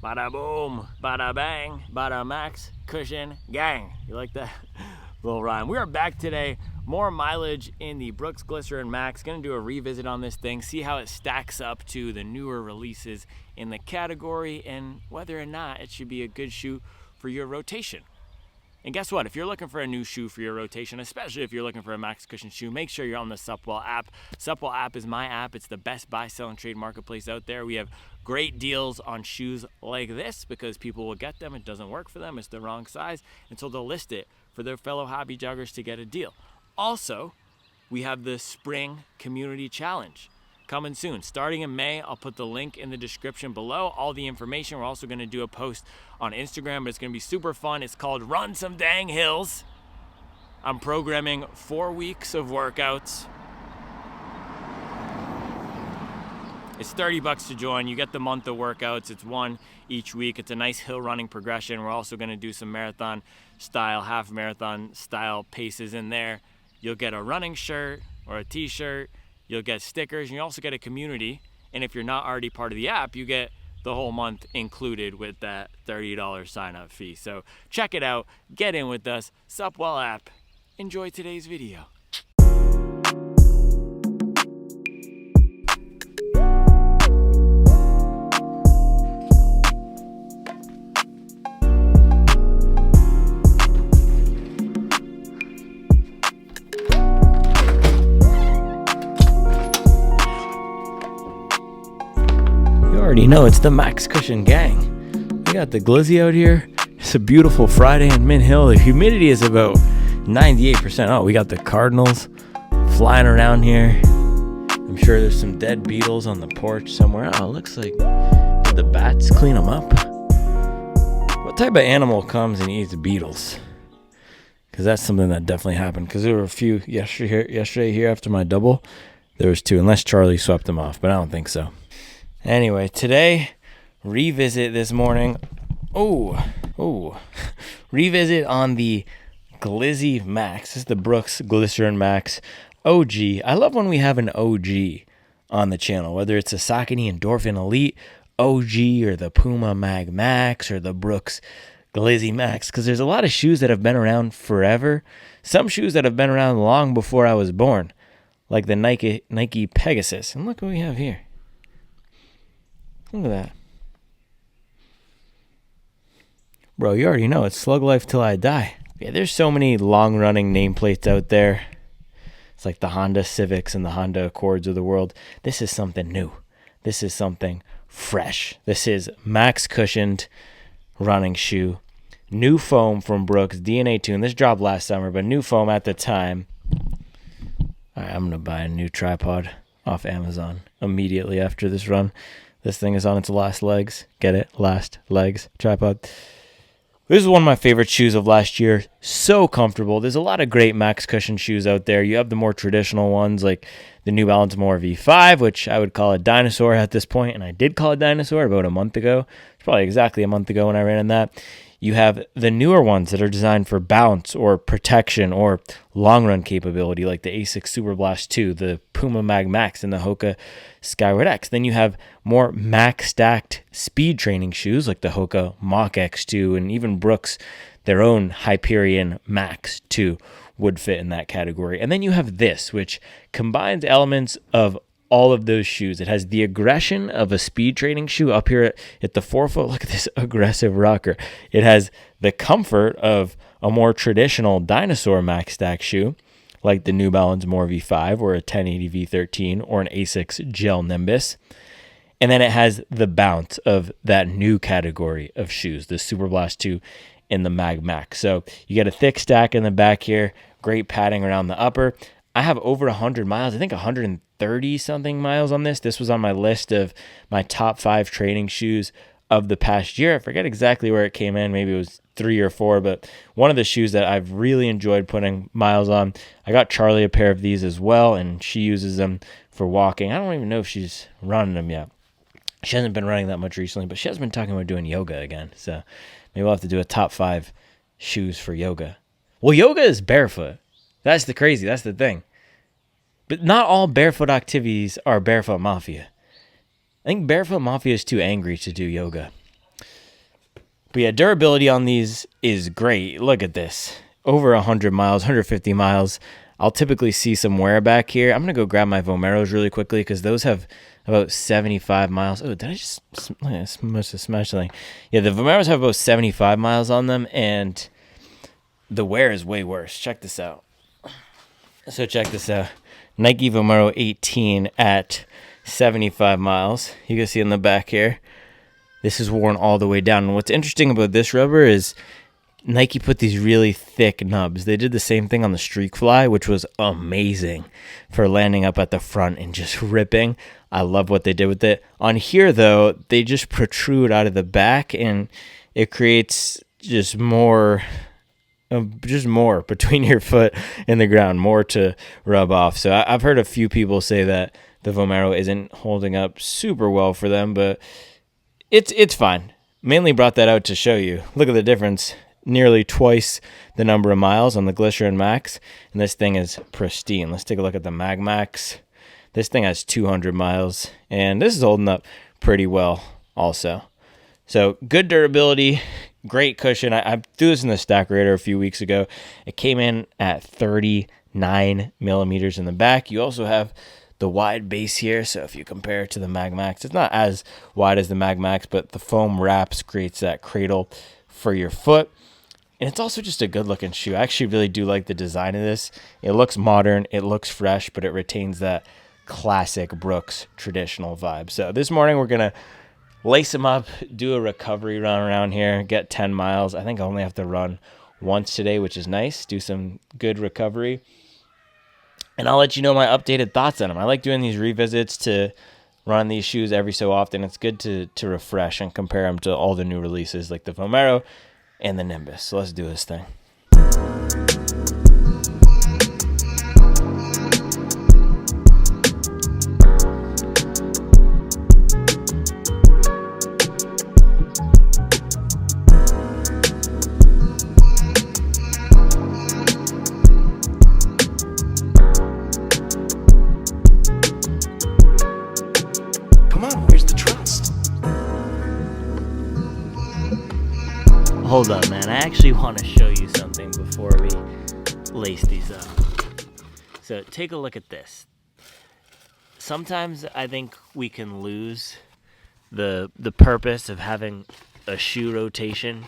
Bada boom, bada bang, bada max, cushion, gang. You like that little rhyme? We are back today. More mileage in the Brooks Glycerin Max. Gonna do a revisit on this thing, see how it stacks up to the newer releases in the category and whether or not it should be a good shoe for your rotation. And guess what? If you're looking for a new shoe for your rotation, especially if you're looking for a max cushion shoe, make sure you're on the Supwell app. Supwell app is my app. It's the best buy, sell, and trade marketplace out there. We have great deals on shoes like this because people will get them. It doesn't work for them. It's the wrong size. And so they'll list it for their fellow hobby joggers to get a deal. Also, we have the Spring Community Challenge coming soon. Starting in May, I'll put the link in the description below, all the information. We're also gonna do a post on Instagram, but it's gonna be super fun. It's called Run Some Dang Hills. I'm programming 4 weeks of workouts. It's $30 to join. You get the month of workouts. It's one each week. It's a nice hill running progression. We're also gonna do some marathon style, half marathon style paces in there. You'll get a running shirt or a t-shirt. You'll get stickers, and you also get a community. And if you're not already part of the app, you get the whole month included with that $30 sign-up fee. So check it out. Get in with us. Supwell app. Enjoy today's video. You know it's the Max Cushion gang. We got the glizzy out here. It's a beautiful Friday in Mint Hill. The humidity is about 98%. Oh, we got the cardinals flying around here. I'm sure there's some dead beetles on the porch somewhere. Oh, it looks like did the bats clean them up? What type of animal comes and eats beetles? Because that's something that definitely happened. Because there were a few yesterday here after my double. There was 2, unless Charlie swept them off, but I don't think so. Anyway, today, revisit this morning. Revisit on the Glizzy Max. This is the Brooks Glycerin Max OG. I love when we have an OG on the channel, whether it's a Saucony Endorphin Elite OG or the Puma MagMax or the Brooks Glizzy Max, because there's a lot of shoes that have been around forever. Some shoes that have been around long before I was born, like the Nike Pegasus. And look what we have here. Look at that. Bro, you already know it's slug life till I die. Yeah, there's so many long-running nameplates out there. It's like the Honda Civics and the Honda Accords of the world. This is something new. This is something fresh. This is max cushioned running shoe. New foam from Brooks, DNA Tune. This dropped last summer, but new foam at the time. All right, I'm going to buy a new tripod off Amazon immediately after this run. This thing is on its last legs. Get it? Last legs. Tripod. This is one of my favorite shoes of last year. So comfortable. There's a lot of great max cushion shoes out there. You have the more traditional ones like the New Balance More V5, which I would call a dinosaur at this point, and I did call it dinosaur about a month ago. It's probably exactly a month ago when I ran in that. You have the newer ones that are designed for bounce or protection or long run capability, like the Asics Superblast 2, the Puma MagMax, and the Hoka Skyward X. Then you have more max stacked speed training shoes like the Hoka Mach X2, and even Brooks, their own Hyperion Max 2 would fit in that category. And then you have this, which combines elements of all of those shoes. It has the aggression of a speed training shoe up here at the forefoot. Look at this aggressive rocker. It has the comfort of a more traditional dinosaur max stack shoe, like the New Balance More V5 or a 1080 V13 or an Asics Gel Nimbus. And then it has the bounce of that new category of shoes, the Superblast 2 and the MagMax. So you get a thick stack in the back here, great padding around the upper. I have over 100 miles, I think 130 something miles on this. This was on my list of my top 5 training shoes of the past year. I forget exactly where it came in. Maybe it was 3 or 4, but one of the shoes that I've really enjoyed putting miles on. I got Charlie a pair of these as well, and she uses them for walking. I don't even know if she's running them yet. She hasn't been running that much recently, but she has been talking about doing yoga again. So maybe we'll have to do a top 5 shoes for yoga. Well, yoga is barefoot. That's the thing. But not all barefoot activities are Barefoot Mafia. I think Barefoot Mafia is too angry to do yoga. But yeah, durability on these is great. Look at this. Over 100 miles, 150 miles. I'll typically see some wear back here. I'm going to go grab my Vomeros really quickly because those have about 75 miles. Oh, did I just must have smashed something? Yeah, the Vomeros have about 75 miles on them, and the wear is way worse. Check this out. So check this out. Nike Vomero 18 at 75 miles. You can see in the back here. This is worn all the way down. And what's interesting about this rubber is Nike put these really thick nubs. They did the same thing on the Streak Fly, which was amazing for landing up at the front and just ripping. I love what they did with it. On here, though, they just protrude out of the back, and it creates just more between your foot and the ground, more to rub off. So I've heard a few people say that the Vomero isn't holding up super well for them, but it's fine. Mainly brought that out to show you. Look at the difference. Nearly twice the number of miles on the Glycerin Max, and this thing is pristine. Let's take a look at the MagMax. This thing has 200 miles, and this is holding up pretty well also. So good durability, great cushion. I threw this in the Stack Raider a few weeks ago. It came in at 39 millimeters in the back. You also have the wide base here, so if you compare it to the MagMax, it's not as wide as the MagMax, but the foam wraps creates that cradle for your foot. And it's also just a good-looking shoe. I actually really do like the design of this. It looks modern, it looks fresh, but it retains that classic Brooks traditional vibe. So this morning we're going to lace them up, do a recovery run around here, get 10 miles. I think I only have to run once today, which is nice. Do some good recovery. And I'll let you know my updated thoughts on them. I like doing these revisits to run these shoes every so often. It's good to refresh and compare them to all the new releases like the Vomero and the Nimbus. So let's do this thing. Hold up, man. I actually want to show you something before we lace these up. So take a look at this. Sometimes I think we can lose the purpose of having a shoe rotation.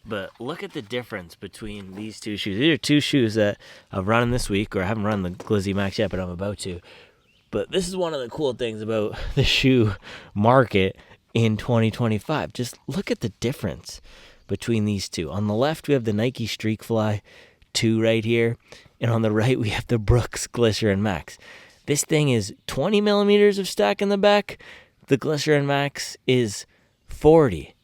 But look at the difference between these two shoes. These are two shoes that I've run this week, or I haven't run the Glizzy Max yet, but I'm about to. But this is one of the cool things about the shoe market in 2025. Just look at the difference between these two. On the left, we have the Nike Streak Fly 2 right here, and on the right, we have the Brooks Glycerin Max. This thing is 20 millimeters of stack in the back. The Glycerin Max is 40.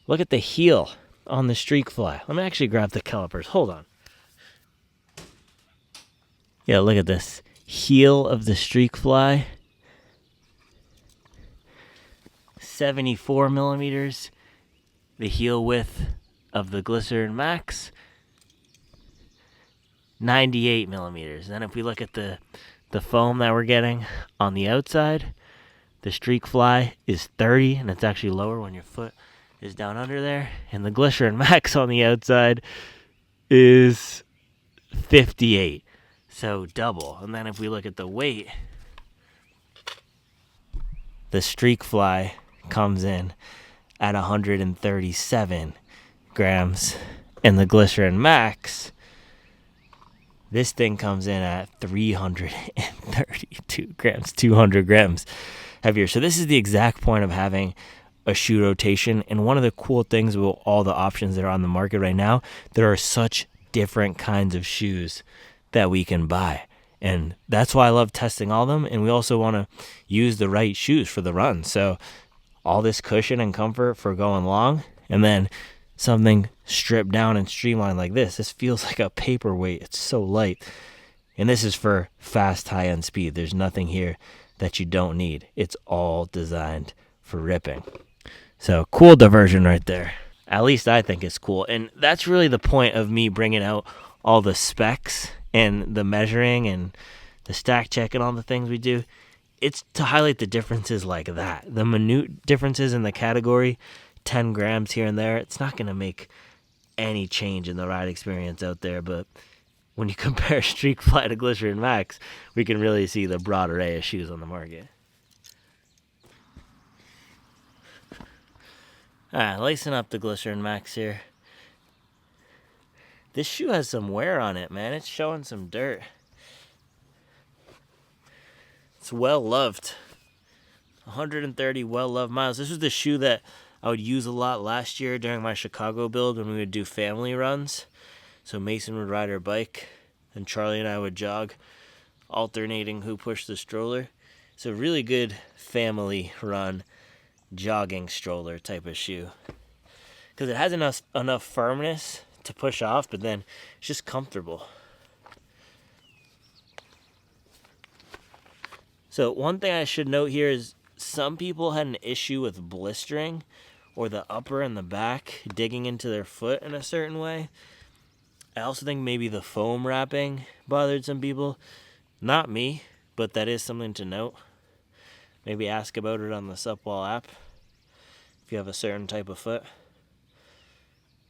Look at the heel on the Streak Fly. Let me actually grab the calipers. Hold on. Yeah, look at this. Heel of the Streak Fly, 74 millimeters. The heel width of the Glycerin Max, 98 millimeters. Then if we look at the foam that we're getting on the outside, the Streak Fly is 30, and it's actually lower when your foot is down under there. And the Glycerin Max on the outside is 58, so double. And then if we look at the weight, the Streak Fly comes in at 137 grams, and the Glycerin Max, this thing comes in at 332 grams, 200 grams heavier. So this is the exact point of having a shoe rotation. And one of the cool things about all the options that are on the market right now, there are such different kinds of shoes that we can buy. And that's why I love testing all of them. And we also want to use the right shoes for the run. So all this cushion and comfort for going long, and then something stripped down and streamlined like this. This feels like a paperweight. It's so light. And this is for fast, high-end speed. There's nothing here that you don't need. It's all designed for ripping. So cool diversion right there. At least I think it's cool. And that's really the point of me bringing out all the specs and the measuring and the stack check and all the things we do. It's to highlight the differences like that. The minute differences in the category 10 grams here and there, it's not going to make any change in the ride experience out there. But when you compare Streakfly to Glycerin Max, we can really see the broad array of shoes on the market. Alright, lacing up the Glycerin Max here. This shoe has some wear on it, man. It's showing some dirt. It's well loved. 130 well loved miles. This was the shoe that I would use a lot last year during my Chicago build when we would do family runs. So Mason would ride her bike and Charlie and I would jog, alternating who pushed the stroller. It's a really good family run, jogging stroller type of shoe. Because it has enough firmness to push off, but then it's just comfortable. So one thing I should note here is some people had an issue with blistering or the upper and the back digging into their foot in a certain way. I also think maybe the foam wrapping bothered some people. Not me, but that is something to note. Maybe ask about it on the Supwall app if you have a certain type of foot.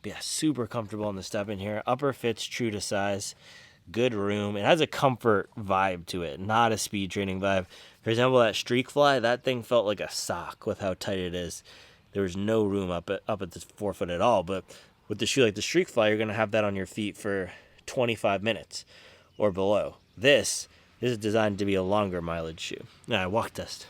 But yeah, super comfortable in the step in here. Upper fits true to size. Good room. It has a comfort vibe to it, not a speed training vibe. For example, that Streakfly, that thing felt like a sock with how tight it is. There was no room up at the forefoot at all. But with the shoe like the Streakfly, you're going to have that on your feet for 25 minutes or below. This is designed to be a longer mileage shoe. All right, walk test.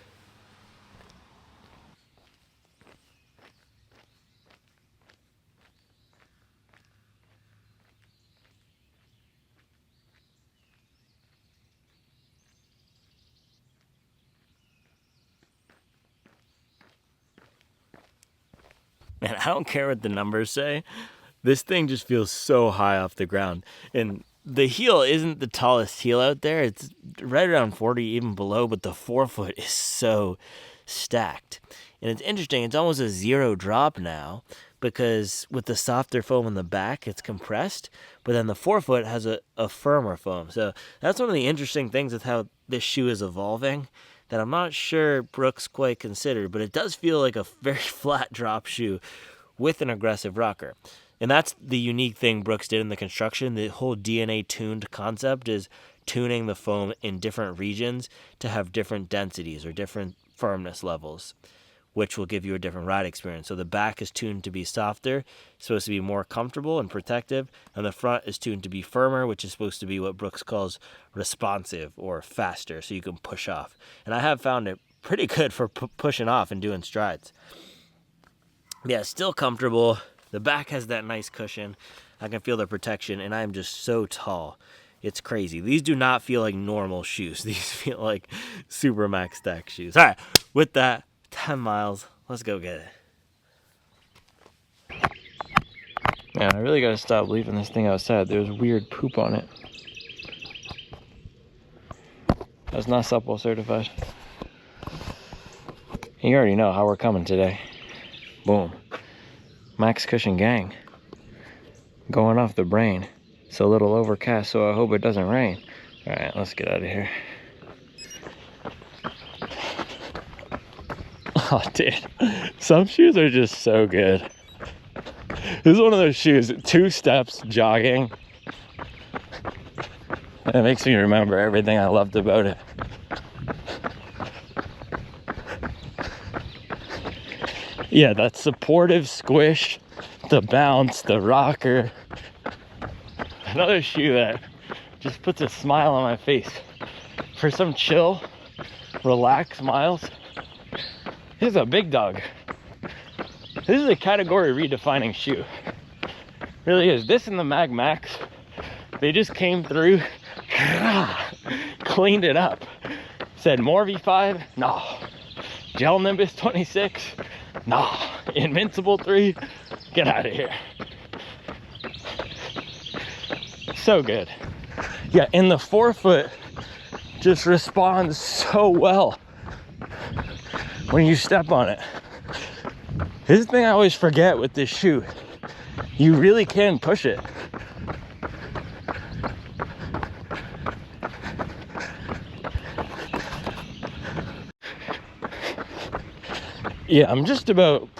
Man, I don't care what the numbers say. This thing just feels so high off the ground. And the heel isn't the tallest heel out there. It's right around 40, even below, but the forefoot is so stacked. And it's interesting, it's almost a zero drop now because with the softer foam on the back, it's compressed, but then the forefoot has a firmer foam. So that's one of the interesting things with how this shoe is evolving that I'm not sure Brooks quite considered, but it does feel like a very flat drop shoe with an aggressive rocker. And that's the unique thing Brooks did in the construction. The whole DNA tuned concept is tuning the foam in different regions to have different densities or different firmness levels, which will give you a different ride experience. So the back is tuned to be softer, supposed to be more comfortable and protective, and the front is tuned to be firmer, which is supposed to be what Brooks calls responsive or faster, so you can push off. And I have found it pretty good for pushing off and doing strides. Yeah, still comfortable. The back has that nice cushion. I can feel the protection, and I'm just so tall. It's crazy. These do not feel like normal shoes. These feel like Super Max Stack shoes. All right, with that, 10 miles. Let's go get it. Man, I really gotta stop leaving this thing outside. There's weird poop on it. That's not Supwall certified. You already know how we're coming today. Boom. Max Cushion Gang. Going off the brain. It's a little overcast, so I hope it doesn't rain. Alright, let's get out of here. Oh, dude. Some shoes are just so good. This is one of those shoes, 2 steps, jogging. And it makes me remember everything I loved about it. Yeah, that supportive squish, the bounce, the rocker. Another shoe that just puts a smile on my face. For some chill, relaxed miles. This is a big dog. This is a category redefining shoe. Really is. This and the MagMax, they just came through, cleaned it up. Said more V5? No. Gel Nimbus 26? No. Invincible 3? Get out of here. So good. Yeah, and the forefoot just responds so well when you step on it. This is the thing I always forget with this shoe. You really can push it. Yeah, I'm just about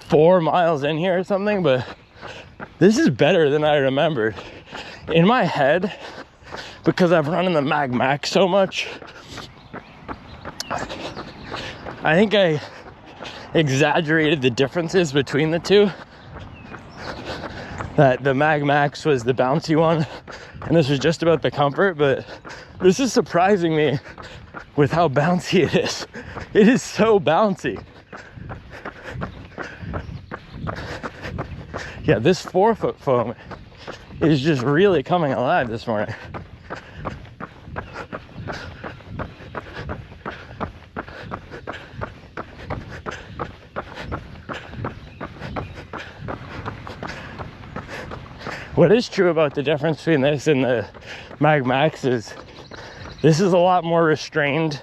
4 miles in here or something, but this is better than I remembered. In my head, because I've run in the MagMax so much, I think I exaggerated the differences between the two. That the MagMax was the bouncy one, and this was just about the comfort, but this is surprising me with how bouncy it is. It is so bouncy. Yeah, this forefoot foam is just really coming alive this morning. What is true about the difference between this and the MagMax is this is a lot more restrained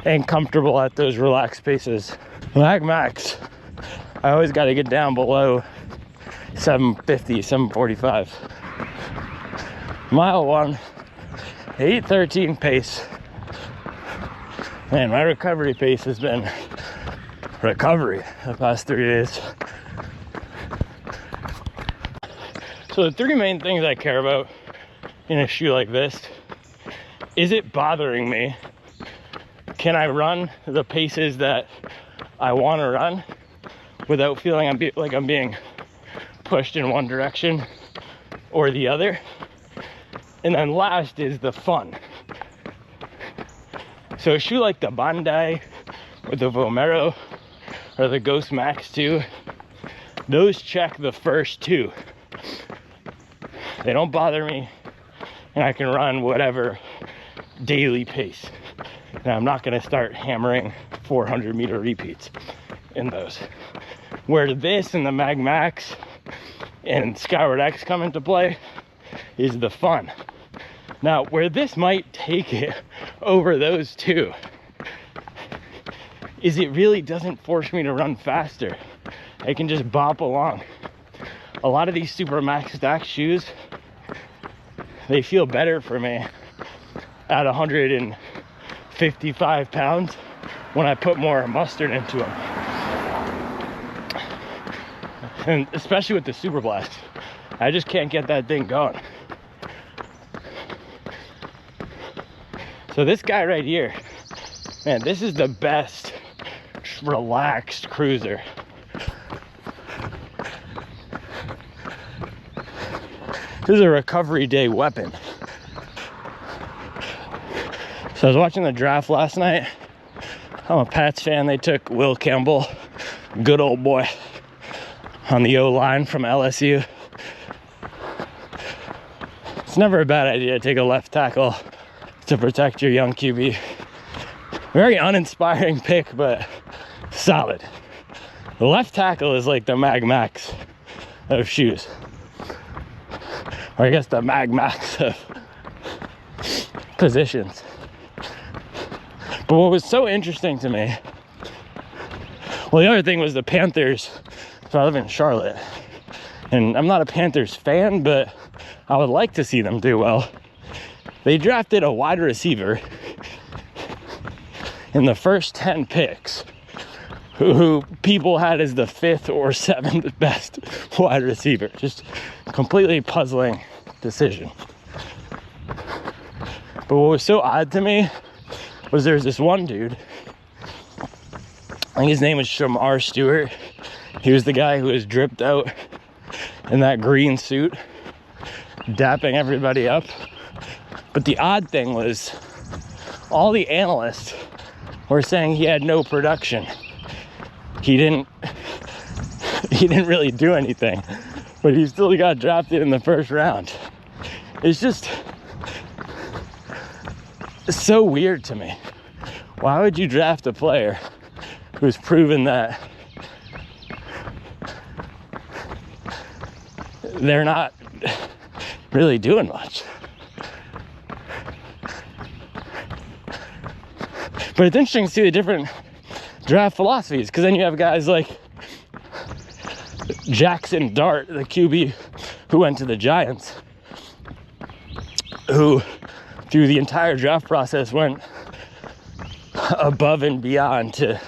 and comfortable at those relaxed paces. MagMax, I always got to get down below 750, 745. Mile 1, 8:13 pace. Man, my recovery pace has been recovery the past 3 days. So the 3 main things I care about in a shoe like this: is it bothering me? Can I run the paces that I want to run without feeling I'm being pushed in one direction or the other? And then last is the fun. So a shoe like the Bandai or the Vomero or the Ghost Max 2, those check the first 2. They don't bother me, and I can run whatever daily pace. And I'm not going to start hammering 400-meter repeats in those. Where this and the MagMax and Skyward X come into play is the fun. Now, where this might take it over those 2 is it really doesn't force me to run faster. I can just bop along. A lot of these Super Max Stack shoes, they feel better for me at 155 pounds when I put more mustard into them. And especially with the Super Blast, I just can't get that thing going. So this guy right here, man, this is the best relaxed cruiser. This is a recovery day weapon. So I was watching the draft last night. I'm a Pats fan. They took Will Campbell, good old boy, on the O-line from LSU. It's never a bad idea to take a left tackle to protect your young QB. Very uninspiring pick, but solid. The left tackle is like the MagMax of shoes. Or I guess the MagMax of positions. But what was so interesting to me, well, the other thing was the Panthers. So I live in Charlotte, and I'm not a Panthers fan, but I would like to see them do well. They drafted a wide receiver in the first 10 picks who people had as the 5th or 7th best wide receiver. Just completely puzzling decision. But what was so odd to me was there's this one dude, I think his name was Shamar Stewart. He was the guy who was dripped out in that green suit, dapping everybody up. But the odd thing was all the analysts were saying he had no production. He didn't really do anything, but he still got drafted in the first round. It's just so weird to me. Why would you draft a player who's proven that they're not really doing much? But it's interesting to see the different draft philosophies, because then you have guys like Jackson Dart, the QB who went to the Giants, who through the entire draft process went above and beyond to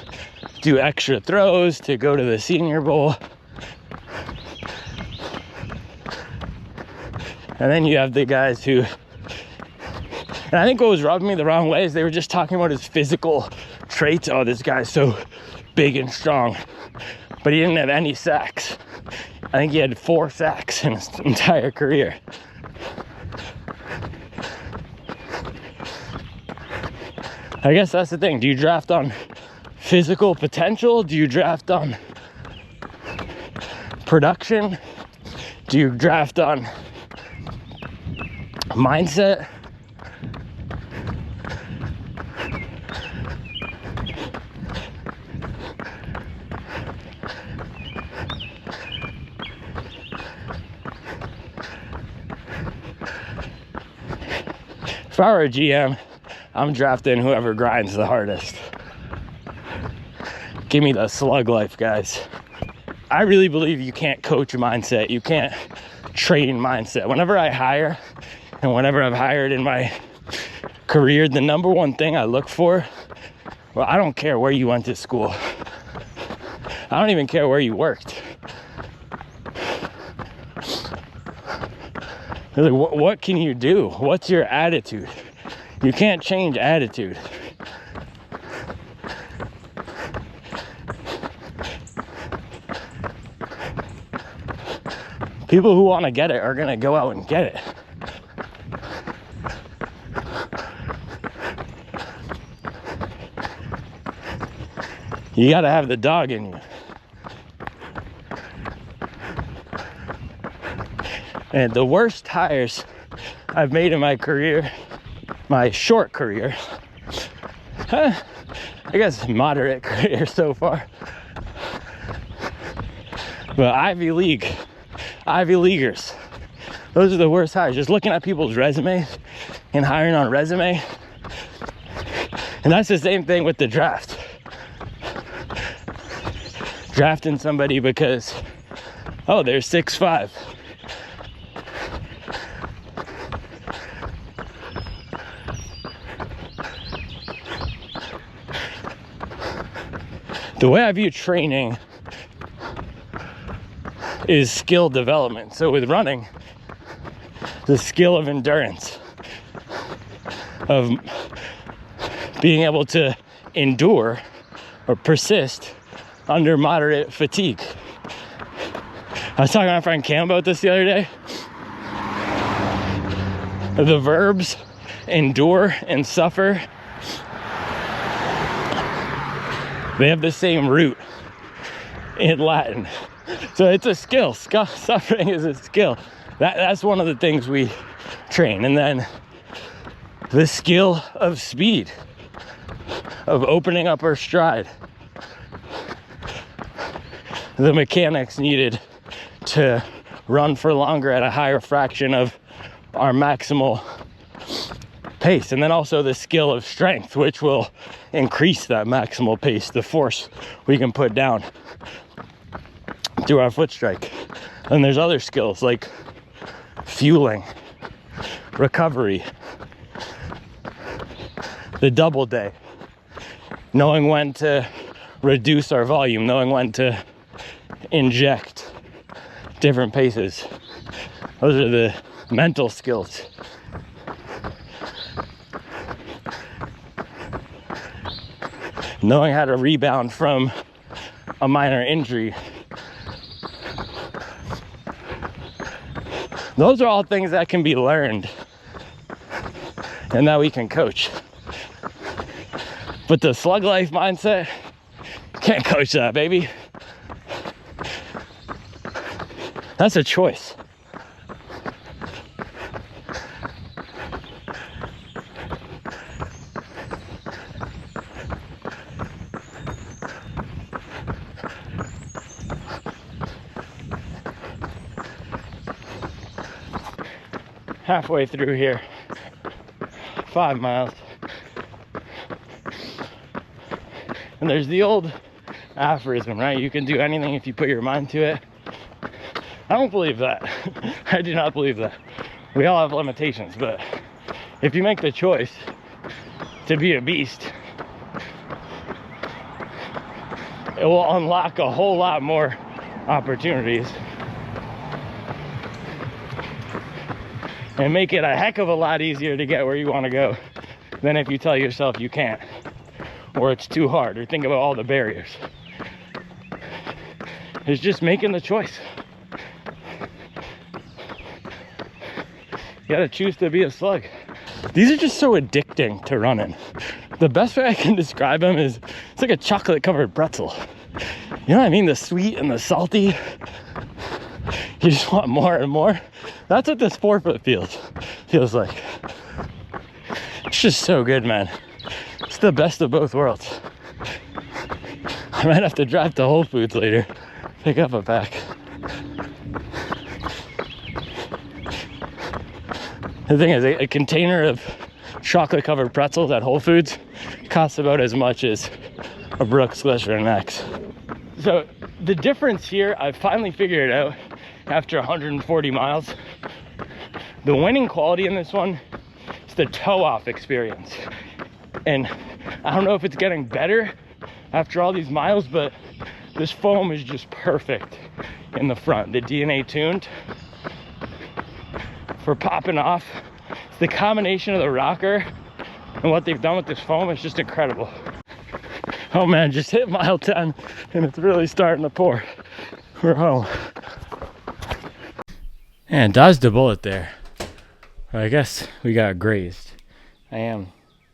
do extra throws to go to the Senior Bowl. And then you have the guys who, and I think what was rubbing me the wrong way is they were just talking about his physical traits. Oh, this guy's so big and strong, but he didn't have any sacks. I think he had 4 sacks in his entire career. I guess that's the thing. Do you draft on physical potential? Do you draft on production? Do you draft on mindset? If I were a GM, I'm drafting whoever grinds the hardest. Give me the slug life, guys. I really believe you can't coach mindset. You can't train mindset. Whenever I hire, and whenever I've hired in my career, the number one thing I look for, well, I don't care where you went to school. I don't even care where you worked. Like, what can you do? What's your attitude? You can't change attitude. People who want to get it are going to go out and get it. You got to have the dog in you. And the worst hires I've made in my career, my short career, I guess moderate career so far, but Ivy Leaguers, those are the worst hires. Just looking at people's resumes and hiring on resume. And that's the same thing with the draft. Drafting somebody because, oh, they're 6'5". The way I view training is skill development. So with running, the skill of endurance, of being able to endure or persist under moderate fatigue. I was talking to my friend Cam about this the other day. The verbs endure and suffer, they have the same root in Latin. So it's a skill. Suffering is a skill. That's one of the things we train. And then the skill of speed, of opening up our stride, the mechanics needed to run for longer at a higher fraction of our maximal pace. And then also the skill of strength, which will increase that maximal pace, the force we can put down through our foot strike. And there's other skills like fueling, recovery, the double day, knowing when to reduce our volume, knowing when to inject different paces. Those are the mental skills. Knowing how to rebound from a minor injury. Those are all things that can be learned and that we can coach. But the slug life mindset, can't coach that, baby. That's a choice. Halfway through here, 5 miles. And there's the old aphorism, right? You can do anything if you put your mind to it. I don't believe that. I do not believe that. We all have limitations, but if you make the choice to be a beast, it will unlock a whole lot more opportunities and make it a heck of a lot easier to get where you want to go than if you tell yourself you can't, or it's too hard, or think about all the barriers. It's just making the choice. You gotta choose to be a slug. These are just so addicting to running. The best way I can describe them is it's like a chocolate covered pretzel. You know what I mean? The sweet and the salty. You just want more and more. That's what this 4-foot feels like. It's just so good, man. It's the best of both worlds. I might have to drive to Whole Foods later, pick up a pack. The thing is, a container of chocolate covered pretzels at Whole Foods costs about as much as a Brooks Glycerin Max. So the difference here, I finally figured it out after 140 miles. The winning quality in this one is the toe off experience. And I don't know if it's getting better after all these miles, but this foam is just perfect in the front. The DNA tuned for popping off. It's the combination of the rocker and what they've done with this foam is just incredible. Oh man, just hit mile 10 and it's really starting to pour. We're home. And dodged a bullet there. I guess we got grazed. I am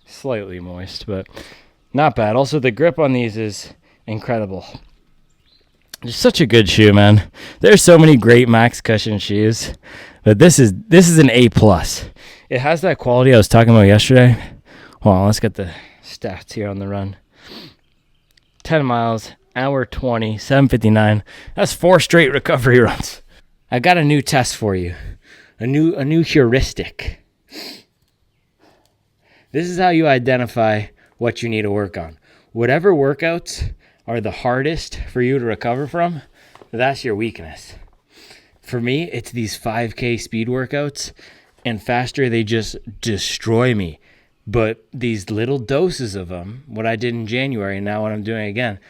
slightly moist, but not bad. Also, the grip on these is incredible. It's such a good shoe, man. There's so many great max cushion shoes, but this is an A+. It has that quality I was talking about yesterday. Hold on, let's get the stats here on the run. 10 miles, hour 20, 7:59. That's 4 straight recovery runs. I got a new test for you. A new heuristic. This is how you identify what you need to work on. Whatever workouts are the hardest for you to recover from, that's your weakness. For me, it's these 5K speed workouts, and faster they just destroy me. But these little doses of them, what I did in January and now what I'm doing again,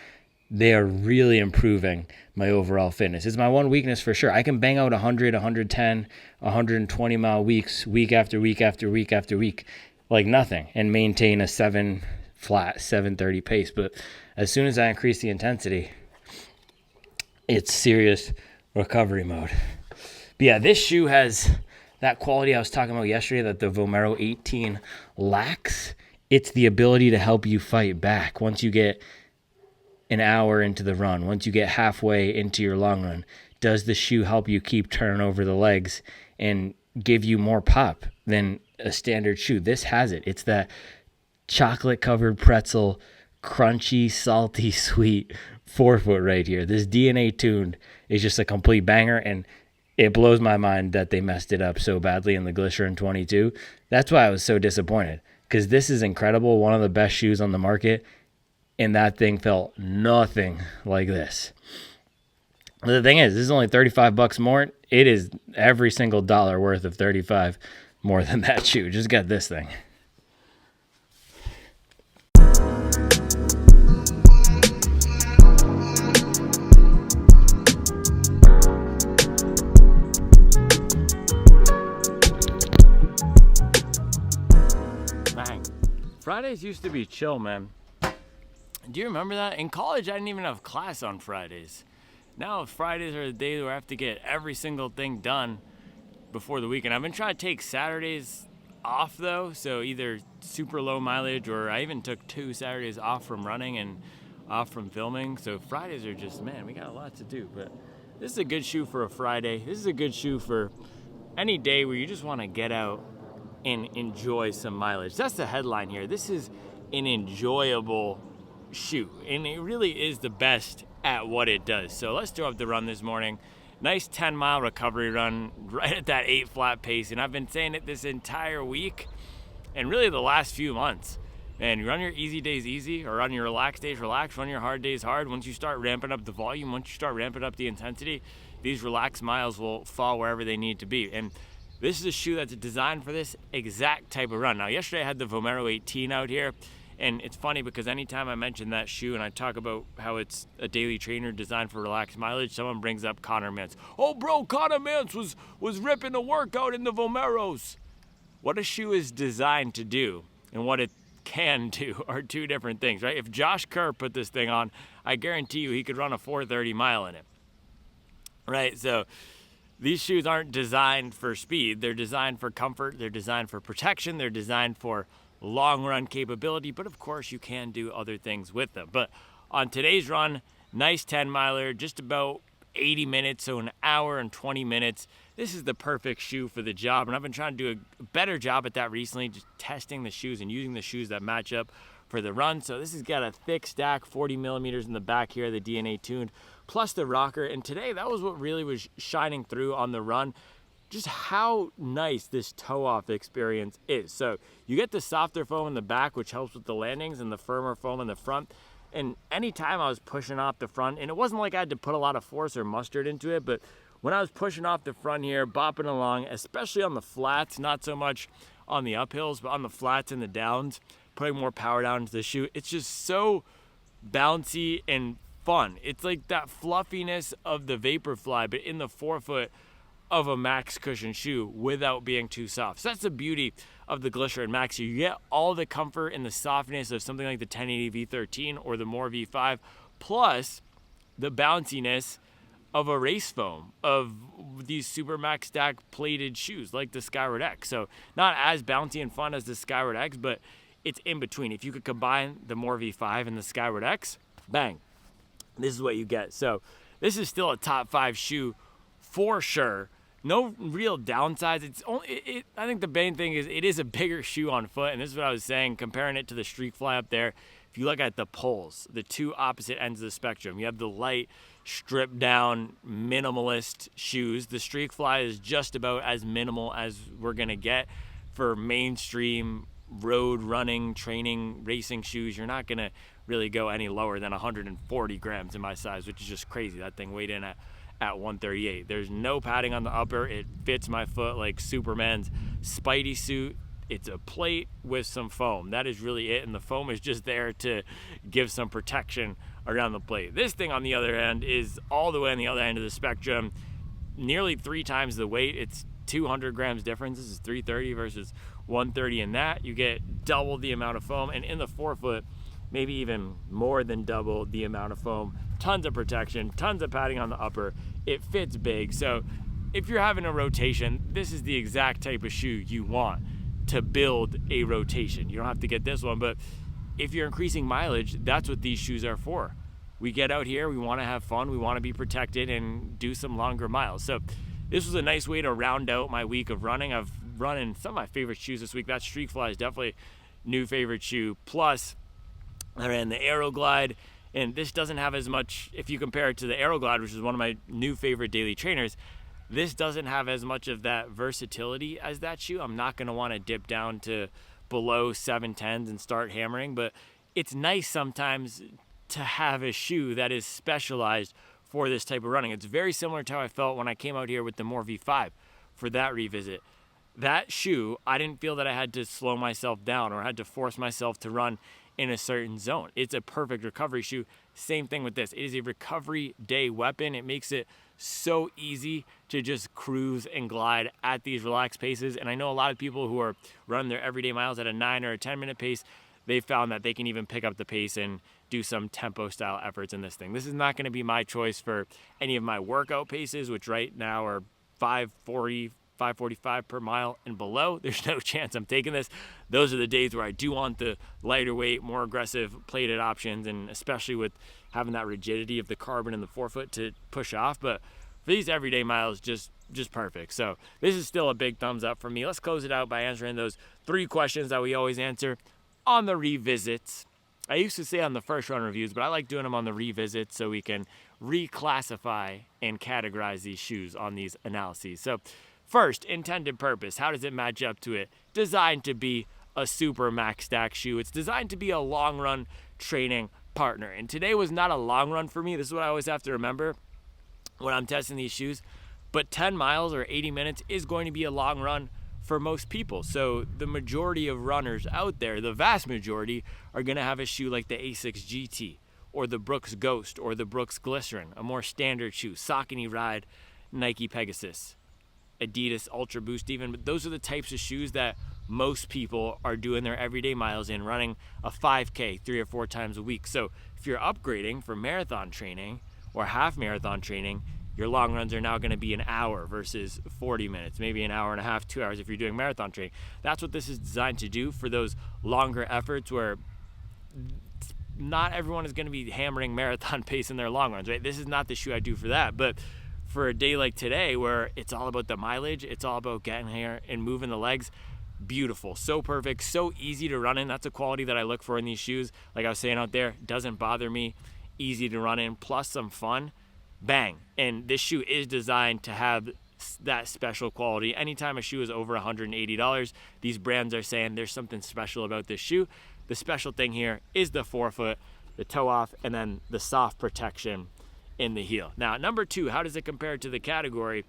they are really improving my overall fitness. It's my one weakness for sure. I can bang out 100, 110, 120 mile weeks, week after week after week after week, like nothing, and maintain a 730 pace. But as soon as I increase the intensity, it's serious recovery mode. But yeah, this shoe has that quality I was talking about yesterday that the Vomero 18 lacks. It's the ability to help you fight back once you get an hour into the run, once you get halfway into your long run. Does the shoe help you keep turning over the legs and give you more pop than a standard shoe? This has it. It's that chocolate covered pretzel, crunchy, salty, sweet 4-foot right here. This DNA tuned is just a complete banger, and it blows my mind that they messed it up so badly in the Glycerin 22. That's why I was so disappointed, because this is incredible, one of the best shoes on the market, and that thing felt nothing like this. The thing is, this is only $35 more. It is every single dollar worth of 35 more than that shoe. Just get this thing. Bang. Fridays used to be chill, man. Do you remember that? In college, I didn't even have class on Fridays. Now Fridays are the days where I have to get every single thing done before the weekend. I've been trying to take Saturdays off though, so either super low mileage, or I even took 2 Saturdays off from running and off from filming. So Fridays are just, man, we got a lot to do. But this is a good shoe for a Friday. This is a good shoe for any day where you just want to get out and enjoy some mileage. That's the headline here. This is an enjoyable shoe, and it really is the best at what it does. So let's throw up the run this morning. Nice 10-mile recovery run right at that 8 flat pace, and I've been saying it this entire week and really the last few months. Man, you run your easy days easy, or run your relaxed days relaxed, run your hard days hard. Once you start ramping up the volume, once you start ramping up the intensity, these relaxed miles will fall wherever they need to be. And this is a shoe that's designed for this exact type of run. Now, yesterday I had the Vomero 18 out here, And it's funny because anytime I mention that shoe and I talk about how it's a daily trainer designed for relaxed mileage, someone brings up Conor Mantz. Oh, bro, Conor Mantz was ripping the workout in the Vomeros. What a shoe is designed to do and what it can do are two different things, right? If Josh Kerr put this thing on, I guarantee you he could run a 4:30 mile in it, right? So these shoes aren't designed for speed. They're designed for comfort. They're designed for protection. They're designed for long run capability, but of course you can do other things with them. But on today's run, nice 10 miler, just about 80 minutes, so an hour and 20 minutes. This is the perfect shoe for the job, and I've been trying to do a better job at that recently, just testing the shoes and using the shoes that match up for the run. So this has got a thick stack, 40 millimeters in the back here, the DNA tuned, plus the rocker. And today that was what really was shining through on the run, just how nice this toe-off experience is. So you get the softer foam in the back, which helps with the landings, and the firmer foam in the front. And anytime I was pushing off the front, and it wasn't like I had to put a lot of force or mustard into it, but when I was pushing off the front here, bopping along, especially on the flats, not so much on the uphills, but on the flats and the downs, putting more power down into the shoe, it's just so bouncy and fun. It's like that fluffiness of the Vaporfly, but in the forefoot of a Max cushion shoe without being too soft. So that's the beauty of the Glycerin Max. You get all the comfort and the softness of something like the 1080 V13 or the More V5, plus the bounciness of a race foam, of these Super Max Stack plated shoes like the Skyward X. So not as bouncy and fun as the Skyward X, but it's in between. If you could combine the More V5 and the Skyward X, bang, this is what you get. So this is still a top 5 shoe for sure. No real downsides. It's only, I think the main thing is it is a bigger shoe on foot, and this is what I was saying, comparing it to the Streak Fly up there. If you look at the poles, the two opposite ends of the spectrum, you have the light, stripped down, minimalist shoes. The Streak Fly is just about as minimal as we're gonna get for mainstream road running, training, racing shoes. You're not gonna really go any lower than 140 grams in my size, which is just crazy. That thing weighed in at 138. There's no padding on the upper. It fits my foot like Superman's Spidey suit. It's a plate with some foam. That is really it, and the foam is just there to give some protection around the plate. This thing, on the other end, is all the way on the other end of the spectrum, nearly 3 times the weight. It's 200 grams difference. This is 330 versus 130 in that. You get double the amount of foam, and in the forefoot, maybe even more than double the amount of foam. Tons of protection, tons of padding on the upper. It fits big. So if you're having a rotation, this is the exact type of shoe you want to build a rotation. You don't have to get this one, but if you're increasing mileage, that's what these shoes are for. We get out here, we want to have fun, we want to be protected and do some longer miles. So this was a nice way to round out my week of running. I've run in some of my favorite shoes this week. That Streak Fly is definitely new favorite shoe. Plus, I ran the Aeroglide, and this doesn't have as much, if you compare it to the Aeroglide, which is one of my new favorite daily trainers, this doesn't have as much of that versatility as that shoe. I'm not going to want to dip down to below 710s and start hammering, but it's nice sometimes to have a shoe that is specialized for this type of running. It's very similar to how I felt when I came out here with the More V5 for that revisit. That shoe, I didn't feel that I had to slow myself down or had to force myself to run in a certain zone. It's a perfect recovery shoe. Same thing with this. It is a recovery day weapon. It makes it so easy to just cruise and glide at these relaxed paces. And I know a lot of people who are running their everyday miles at a 9 or a 10-minute pace, they found that they can even pick up the pace and do some tempo style efforts in this thing. This is not going to be my choice for any of my workout paces, which right now are 5:40, 5:45 per mile and below. There's no chance I'm taking this. Those are the days where I do want the lighter weight, more aggressive plated options, and especially with having that rigidity of the carbon in the forefoot to push off. But for these everyday miles, just perfect. So this is still a big thumbs up for me. Let's close it out by answering those 3 questions that we always answer on the revisits. I used to say on the first run reviews, but I like doing them on the revisits so we can reclassify and categorize these shoes on these analyses. So first, intended purpose. How does it match up to it? Designed to be a Super Max Stack shoe. It's designed to be a long run training partner. And today was not a long run for me. This is what I always have to remember when I'm testing these shoes. But 10 miles or 80 minutes is going to be a long run for most people. So the majority of runners out there, the vast majority, are going to have a shoe like the A6 GT or the Brooks Ghost or the Brooks Glycerin, a more standard shoe, Saucony Ride, Nike Pegasus, Adidas Ultra Boost even. But those are the types of shoes that most people are doing their everyday miles in, running a 5K 3 or 4 times a week. So if you're upgrading for marathon training or half marathon training, your long runs are now going to be an hour versus 40 minutes, maybe an hour and a half, 2 hours if you're doing marathon training. That's what this is designed to do for those longer efforts where not everyone is going to be hammering marathon pace in their long runs, right? This is not the shoe I do for that. But for a day like today where it's all about the mileage, it's all about getting here and moving the legs, beautiful, so perfect, so easy to run in. That's a quality that I look for in these shoes. Like I was saying out there, doesn't bother me, easy to run in, plus some fun. Bang. And this shoe is designed to have that special quality. Anytime a shoe is over $180, these brands are saying there's something special about this shoe. The special thing here is the forefoot, the toe off, and then the soft protection in the heel. Now, number 2, how does it compare to the category?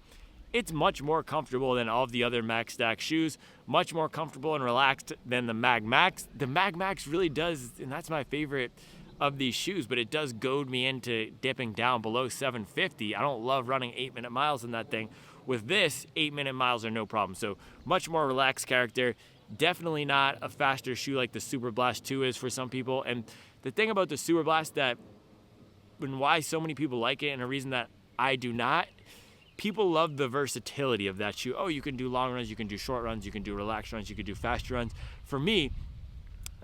It's much more comfortable than all of the other Max Stack shoes, much more comfortable and relaxed than the MagMax. The MagMax really does, and that's my favorite of these shoes, but it does goad me into dipping down below 750. I don't love running 8-minute miles in that thing. With this, 8-minute miles are no problem. So much more relaxed character. Definitely not a faster shoe like the Super Blast 2 is for some people. And the thing about the Super Blast that, and why so many people like it, and a reason that I do not, people love the versatility of that shoe. Oh, you can do long runs, you can do short runs, you can do relaxed runs, you can do fast runs. For me,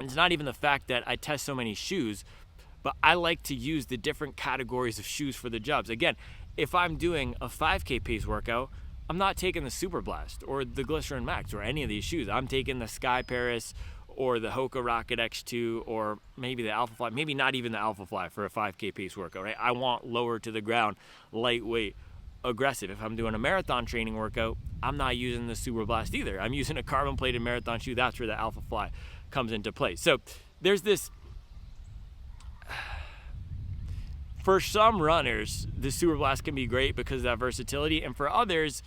it's not even the fact that I test so many shoes, but I like to use the different categories of shoes for the jobs. Again, if I'm doing a 5K pace workout, I'm not taking the Super Blast or the Glycerin Max or any of these shoes. I'm taking the Sky Paris or the Hoka Rocket X2 or maybe the Alpha Fly, maybe not even the Alpha Fly for a 5K pace workout, right? I want lower to the ground, lightweight, aggressive. If I'm doing a marathon training workout, I'm not using the Super Blast either. I'm using a carbon plated marathon shoe. That's where the Alpha Fly comes into play. So there's this, for some runners, the Super Blast can be great because of that versatility. And for others,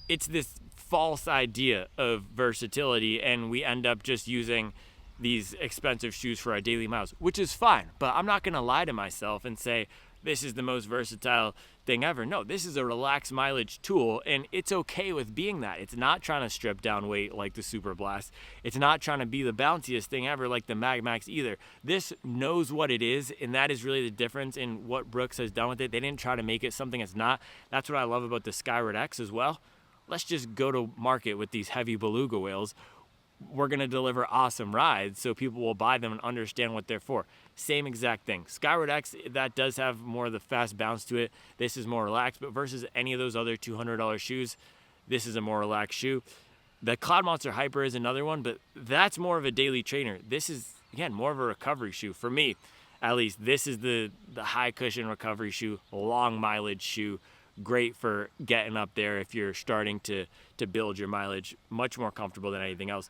it's this false idea of versatility, and we end up just using these expensive shoes for our daily miles, which is fine. But I'm not going to lie to myself and say this is the most versatile thing ever. No, this is a relaxed mileage tool, and it's okay with being that. It's not trying to strip down weight like the Super Blast. It's not trying to be the bounciest thing ever like the MagMax either. This knows what it is, and that is really the difference in what Brooks has done with it. They didn't try to make it something it's not. That's what I love about the Skyward X as well. Let's just go to market with these heavy beluga whales. We're going to deliver awesome rides so people will buy them and understand what they're for. Same exact thing. Skyward X, that does have more of the fast bounce to it. This is more relaxed, but versus any of those other $200 shoes, this is a more relaxed shoe. The Cloud Monster Hyper is another one, but that's more of a daily trainer. This is, again, more of a recovery shoe. For me, at least, this is the high cushion recovery shoe, long mileage shoe. Great for getting up there if you're starting to build your mileage. Much more comfortable than anything else.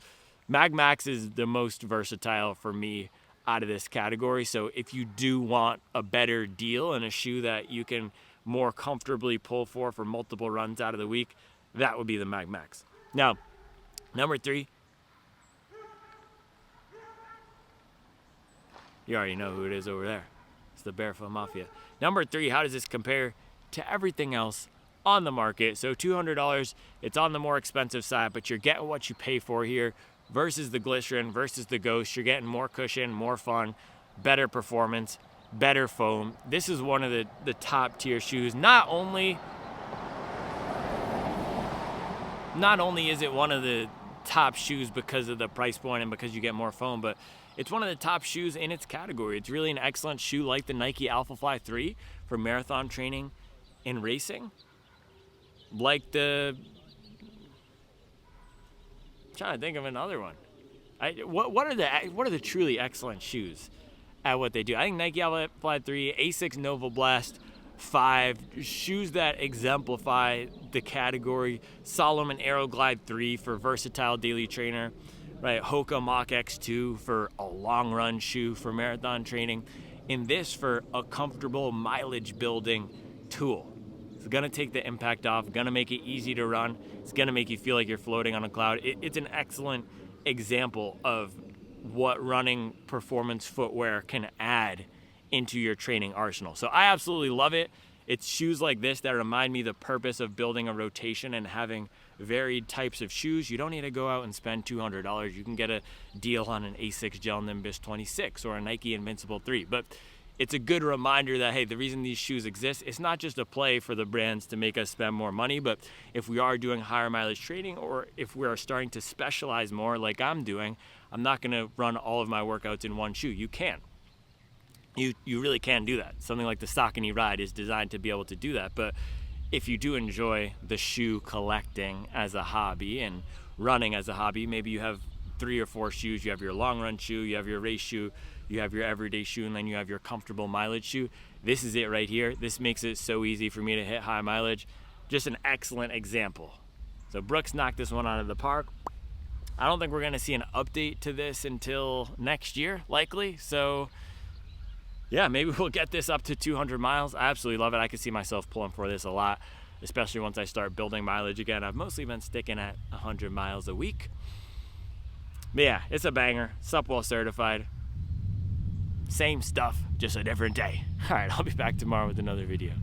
MagMax is the most versatile for me out of this category. So if you do want a better deal and a shoe that you can more comfortably pull for multiple runs out of the week, that would be the MagMax. Now, number 3. You already know who it is over there. It's the Barefoot Mafia. Number 3, how does this compare to everything else on the market? So $200, it's on the more expensive side, but you're getting what you pay for here versus the Glycerin, versus the Ghost. You're getting more cushion, more fun, better performance, better foam. This is one of the top tier shoes. Not only is it one of the top shoes because of the price point and because you get more foam, but it's one of the top shoes in its category. It's really an excellent shoe like the Nike Alpha Fly 3 for marathon training and racing. Like I'm trying to think of another one. What are the truly excellent shoes at what they do? I think Nike Alpha Fly 3, A6 Nova Blast 5, shoes that exemplify the category. Solomon Aeroglide 3 for versatile daily trainer, right? Hoka Mach X2 for a long run shoe for marathon training, and this for a comfortable mileage building tool. It's gonna take the impact off, gonna make it easy to run. It's gonna make you feel like you're floating on a cloud. It's an excellent example of what running performance footwear can add into your training arsenal. So I absolutely love it. It's shoes like this that remind me the purpose of building a rotation and having varied types of shoes. You don't need to go out and spend $200. You can get a deal on an Asics Gel Nimbus 26 or a Nike Invincible 3. But it's a good reminder that, hey, the reason these shoes exist, it's not just a play for the brands to make us spend more money, but if we are doing higher mileage training, or if we are starting to specialize more like I'm doing, I'm not gonna run all of my workouts in one shoe. You can. You really can do that. Something like the Saucony Ride is designed to be able to do that. But if you do enjoy the shoe collecting as a hobby and running as a hobby, maybe you have 3 or 4 shoes. You have your long run shoe, you have your race shoe, you have your everyday shoe, and then you have your comfortable mileage shoe. This is it right here. This makes it so easy for me to hit high mileage. Just an excellent example. So Brooks knocked this one out of the park. I don't think we're gonna see an update to this until next year, likely. So yeah, maybe we'll get this up to 200 miles. I absolutely love it. I can see myself pulling for this a lot, especially once I start building mileage again. I've mostly been sticking at 100 miles a week. But yeah, it's a banger. Supwell certified. Same stuff, just a different day. All right, I'll be back tomorrow with another video.